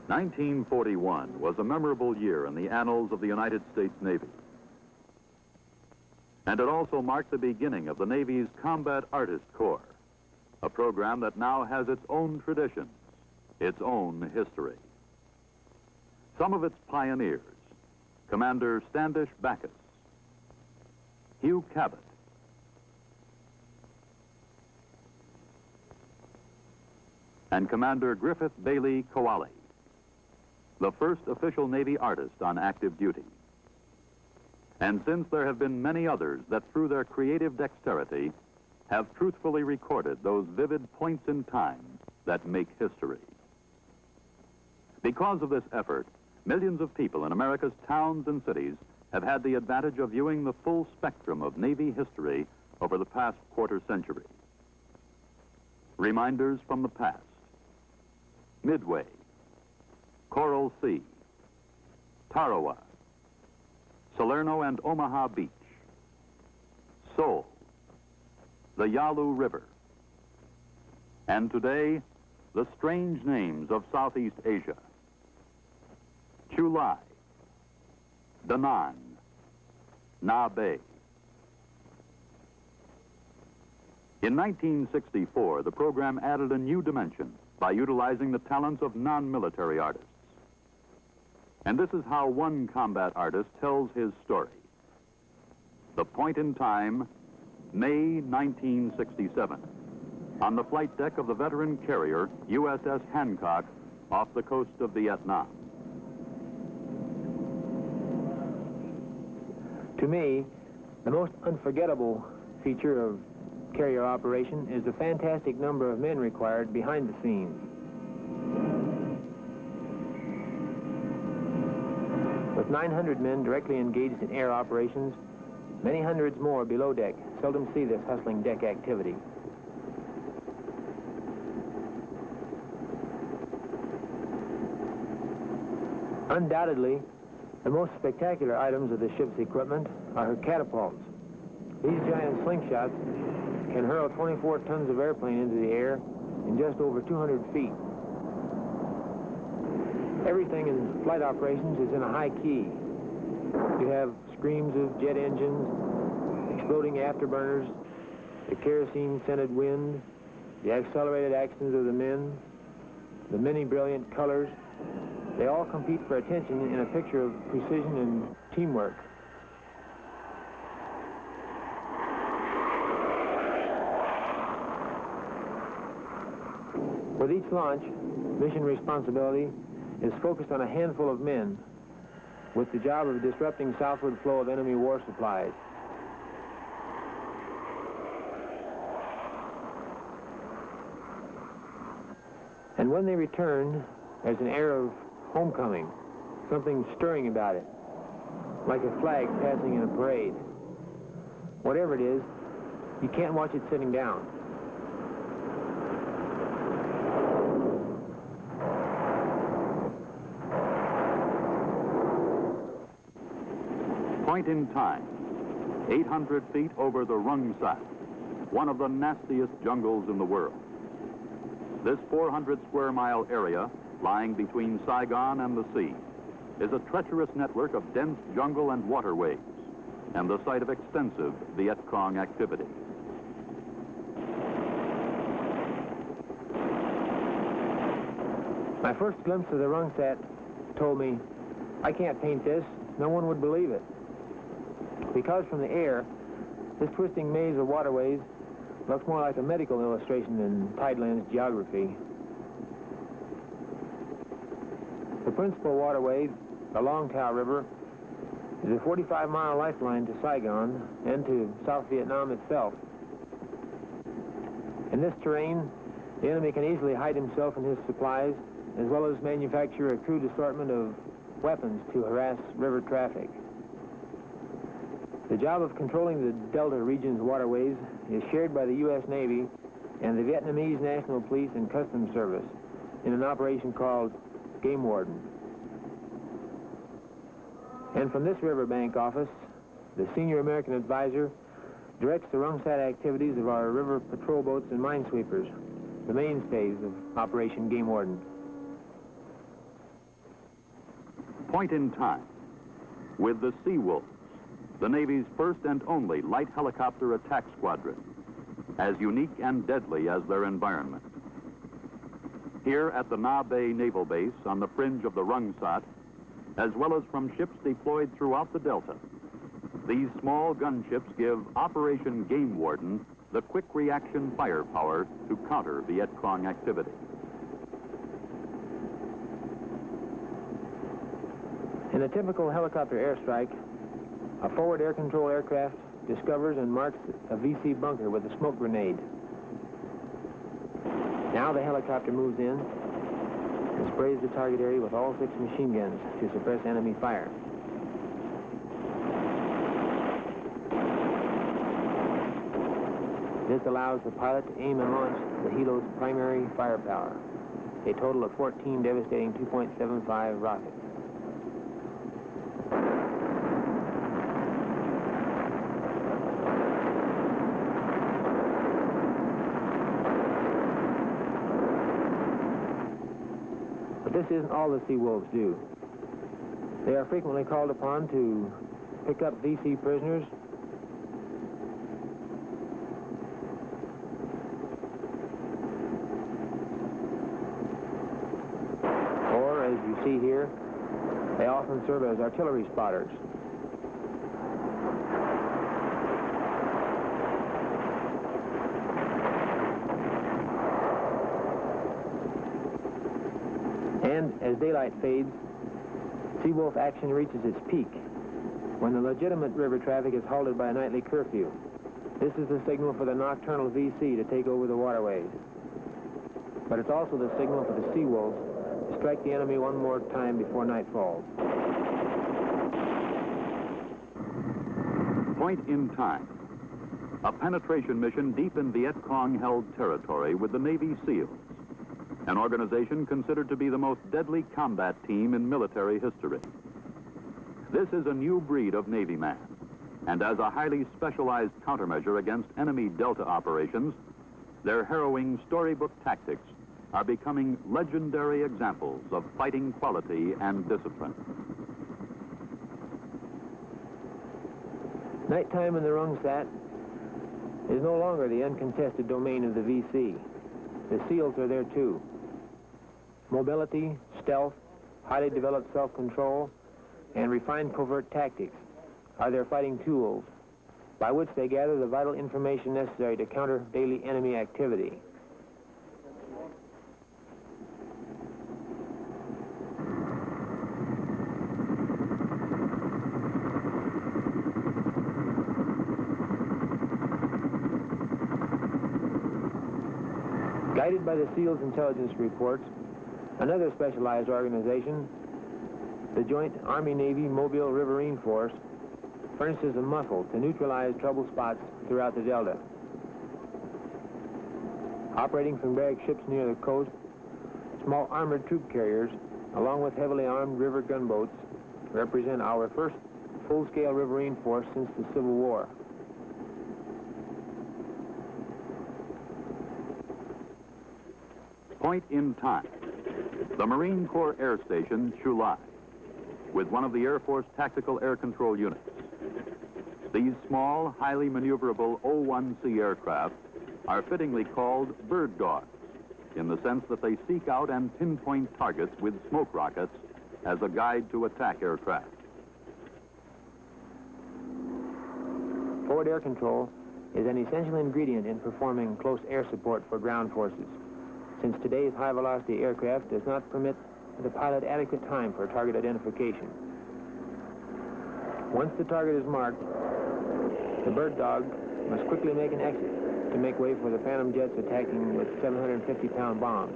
1941 was a memorable year in the annals of the United States Navy. And it also marked the beginning of the Navy's Combat Artist Corps, a program that now has its own traditions, its own history. Some of its pioneers, Commander Standish Backus, Hugh Cabot, and Commander Griffith Bailey Kowali, the first official Navy artist on active duty. And since there have been many others that through their creative dexterity have truthfully recorded those vivid points in time that make history. Because of this effort, millions of people in America's towns and cities have had the advantage of viewing the full spectrum of Navy history over the past quarter century. Reminders from the past: Midway, Coral Sea, Tarawa, Salerno and Omaha Beach, Seoul, the Yalu River, and today, the strange names of Southeast Asia: Chulai, Da Nang, Na Bay. In 1964, the program added a new dimension by utilizing the talents of non-military artists. And this is how one combat artist tells his story. The point in time, May 1967, on the flight deck of the veteran carrier USS Hancock off the coast of Vietnam. To me, the most unforgettable feature of carrier operation is the fantastic number of men required behind the scenes. With 900 men directly engaged in air operations, many hundreds more below deck seldom see this hustling deck activity. Undoubtedly, the most spectacular items of the ship's equipment are her catapults. These giant slingshots can hurl 24 tons of airplane into the air in just over 200 feet. Everything in flight operations is in a high key. You have screams of jet engines, exploding afterburners, the kerosene-scented wind, the accelerated actions of the men, the many brilliant colors. They all compete for attention in a picture of precision and teamwork. With each launch, mission responsibility is focused on a handful of men with the job of disrupting southward flow of enemy war supplies. And when they return, there's an air of homecoming, something stirring about it, like a flag passing in a parade. Whatever it is, you can't watch it sitting down. Point in time, 800 feet over the Rung Sap, one of the nastiest jungles in the world. This 400 square mile area, lying between Saigon and the sea, is a treacherous network of dense jungle and waterways, and the site of extensive Viet Cong activity. My first glimpse of the Rung Sap told me, I can't paint this, no one would believe it. Because from the air, this twisting maze of waterways looks more like a medical illustration than Tideland's geography. The principal waterway, the Long Tao River, is a 45-mile lifeline to Saigon and to South Vietnam itself. In this terrain, the enemy can easily hide himself and his supplies, as well as manufacture a crude assortment of weapons to harass river traffic. The job of controlling the Delta region's waterways is shared by the U.S. Navy and the Vietnamese National Police and Customs Service in an operation called Game Warden. And from this riverbank office, the senior American advisor directs the Rung Sap activities of our river patrol boats and minesweepers, the mainstays of Operation Game Warden. Point in time with the Seawolves, the Navy's first and only light helicopter attack squadron, as unique and deadly as their environment. Here at the Na Bay Naval Base on the fringe of the Rungsat, as well as from ships deployed throughout the Delta, these small gunships give Operation Game Warden the quick reaction firepower to counter Viet Cong activity. In a typical helicopter airstrike, a forward air control aircraft discovers and marks a VC bunker with a smoke grenade. Now the helicopter moves in and sprays the target area with all 6 machine guns to suppress enemy fire. This allows the pilot to aim and launch the helo's primary firepower, a total of 14 devastating 2.75 rockets. But this isn't all the Seawolves do. They are frequently called upon to pick up VC prisoners, or, as you see here, they often serve as artillery spotters. And as daylight fades, Seawolf action reaches its peak when the legitimate river traffic is halted by a nightly curfew. This is the signal for the nocturnal VC to take over the waterways. But it's also the signal for the Seawolves to strike the enemy one more time before night falls. Point in time. A penetration mission deep in Viet Cong-held territory with the Navy SEALs, an organization considered to be the most deadly combat team in military history. This is a new breed of Navy man, and as a highly specialized countermeasure against enemy Delta operations, their harrowing storybook tactics are becoming legendary examples of fighting quality and discipline. Nighttime in the Rungsat is no longer the uncontested domain of the VC. The SEALs are there too. Mobility, stealth, highly developed self-control, and refined covert tactics are their fighting tools by which they gather the vital information necessary to counter daily enemy activity. Guided by the SEALs intelligence reports, another specialized organization, the Joint Army-Navy Mobile Riverine Force, furnishes a muscle to neutralize trouble spots throughout the Delta. Operating from barrack ships near the coast, small armored troop carriers, along with heavily armed river gunboats, represent our first full-scale riverine force since the Civil War. Point in time. The Marine Corps Air Station, Chu Lai, with one of the Air Force Tactical Air Control units. These small, highly maneuverable O-1C aircraft are fittingly called bird dogs, in the sense that they seek out and pinpoint targets with smoke rockets as a guide to attack aircraft. Forward air control is an essential ingredient in performing close air support for ground forces, since today's high-velocity aircraft does not permit the pilot adequate time for target identification. Once the target is marked, the bird dog must quickly make an exit to make way for the Phantom jets attacking with 750-pound bombs.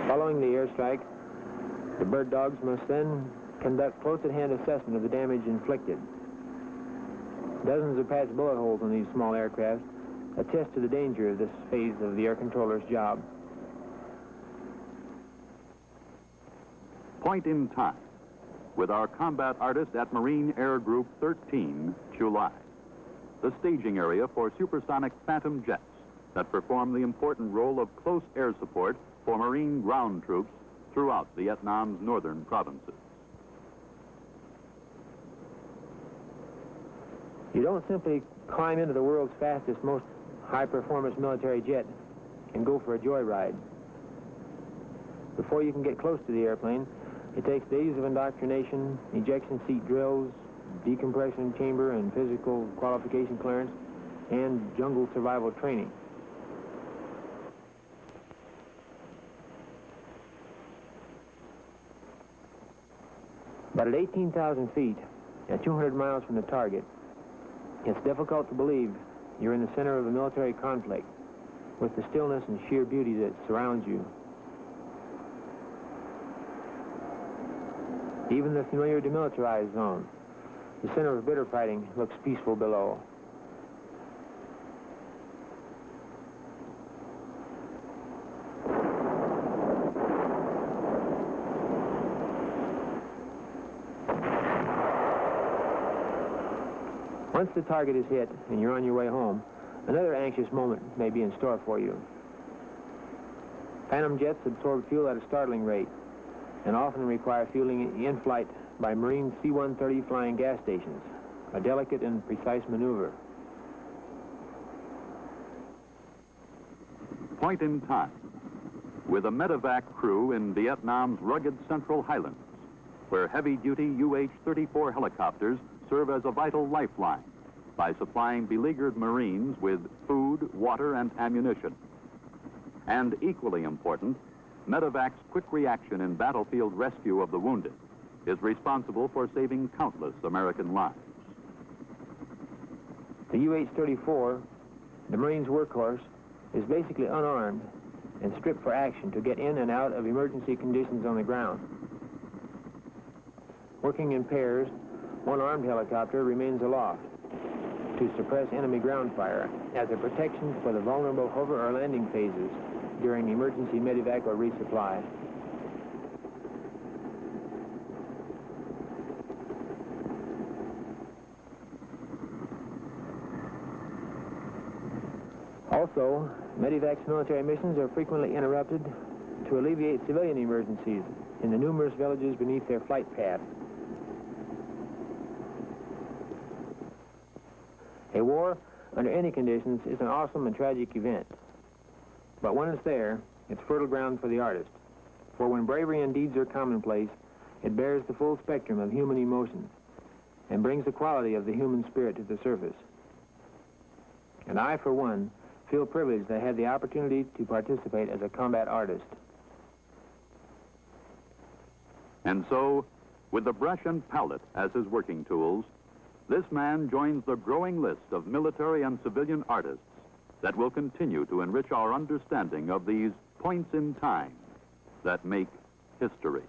Following the airstrike, the bird dogs must then conduct close-at-hand assessment of the damage inflicted. Dozens of patched bullet holes in these small aircraft attest to the danger of this phase of the air controller's job. Point in Time, with our combat artist at Marine Air Group 13, July, the staging area for supersonic Phantom jets that perform the important role of close air support for Marine ground troops throughout Vietnam's northern provinces. You don't simply climb into the world's fastest, most high-performance military jet and go for a joyride. Before you can get close to the airplane, it takes days of indoctrination, ejection seat drills, decompression chamber and physical qualification clearance, and jungle survival training. But at 18,000 feet, at 200 miles from the target, it's difficult to believe you're in the center of a military conflict with the stillness and sheer beauty that surrounds you. Even the familiar demilitarized zone, the center of bitter fighting, looks peaceful below. Once the target is hit and you're on your way home, another anxious moment may be in store for you. Phantom jets absorb fuel at a startling rate and often require fueling in flight by Marine C-130 flying gas stations, a delicate and precise maneuver. Point in Time, with a medevac crew in Vietnam's rugged Central Highlands, where heavy-duty UH-34 helicopters serve as a vital lifeline by supplying beleaguered Marines with food, water, and ammunition. And equally important, medevac's quick reaction in battlefield rescue of the wounded is responsible for saving countless American lives. The UH-34, the Marines' workhorse, is basically unarmed and stripped for action to get in and out of emergency conditions on the ground. Working in pairs, one armed helicopter remains aloft to suppress enemy ground fire as a protection for the vulnerable hover or landing phases during emergency medevac or resupply. Also, medevac's military missions are frequently interrupted to alleviate civilian emergencies in the numerous villages beneath their flight path. A war, under any conditions, is an awesome and tragic event. But when it's there, it's fertile ground for the artist. For when bravery and deeds are commonplace, it bears the full spectrum of human emotions and brings the quality of the human spirit to the surface. And I, for one, feel privileged that I had the opportunity to participate as a combat artist. And so, with the brush and palette as his working tools, this man joins the growing list of military and civilian artists that will continue to enrich our understanding of these points in time that make history.